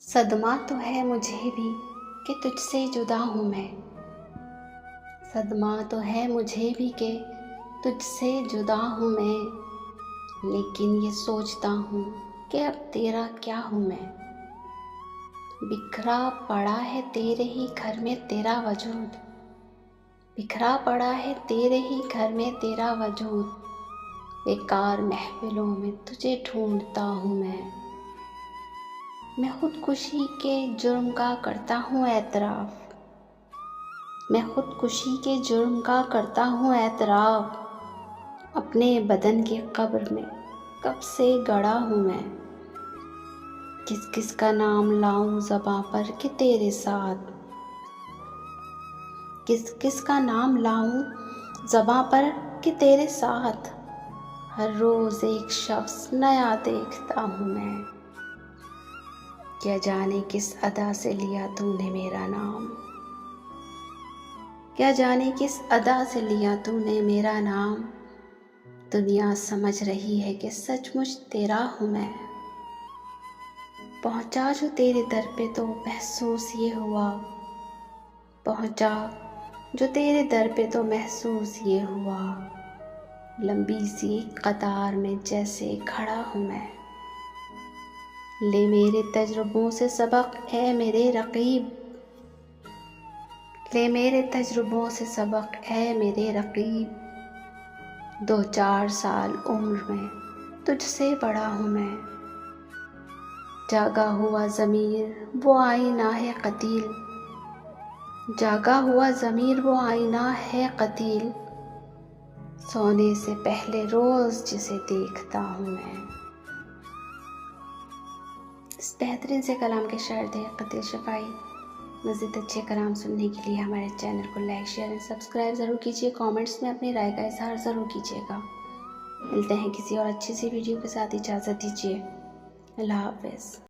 صدمہ تو ہے مجھے بھی کہ تجھ سے جدا ہوں میں، صدمہ تو ہے مجھے بھی کہ تجھ سے جدا ہوں میں، لیکن یہ سوچتا ہوں کہ اب تیرا کیا ہوں میں۔ بکھرا پڑا ہے تیرے ہی گھر میں تیرا وجود، بکھرا پڑا ہے تیرے ہی گھر میں تیرا وجود، بیکار محفلوں میں تجھے ڈھونڈتا ہوں میں خودکشی کے جرم کا کرتا ہوں اعتراف، میں خودکشی کے جرم کا کرتا ہوں اعتراف، اپنے بدن کی قبر میں کب سے گڑا ہوں میں، کس کس کا نام لاؤں زباں پر کہ تیرے ساتھ، کس کس کا نام لاؤں زباں پر کہ تیرے ساتھ، ہر روز ایک شخص نیا دیکھتا ہوں میں، کیا جانے کس ادا سے لیا تو نے میرا نام، کیا جانے کس ادا سے لیا تو نے میرا نام، دنیا سمجھ رہی ہے کہ سچ مچ تیرا ہوں میں، پہنچا جو تیرے در پہ تو محسوس یہ ہوا، پہنچا جو تیرے در پہ تو محسوس یہ ہوا، لمبی سی قطار میں جیسے کھڑا ہوں میں، لے میرے تجربوں سے سبق اے میرے رقیب، لے میرے تجربوں سے سبق اے میرے رقیب، 2-4 سال عمر میں تجھ سے بڑا ہوں میں، جاگا ہوا ضمیر وہ آئینہ ہے قتیل، جاگا ہوا ضمیر وہ آئینہ ہے قتیل، سونے سے پہلے روز جسے دیکھتا ہوں میں۔ اس بہترین سے کلام کے شاعر تھے قتیل شفاعی۔ مزید اچھے کلام سننے کے لیے ہمارے چینل کو لائک شیئر اور سبسکرائب ضرور کیجیے، کامنٹس میں اپنی رائے کا اظہار ضرور کیجیے گا۔ ملتے ہیں کسی اور اچھی سی ویڈیو کے ساتھ، اجازت دیجیے، اللہ حافظ۔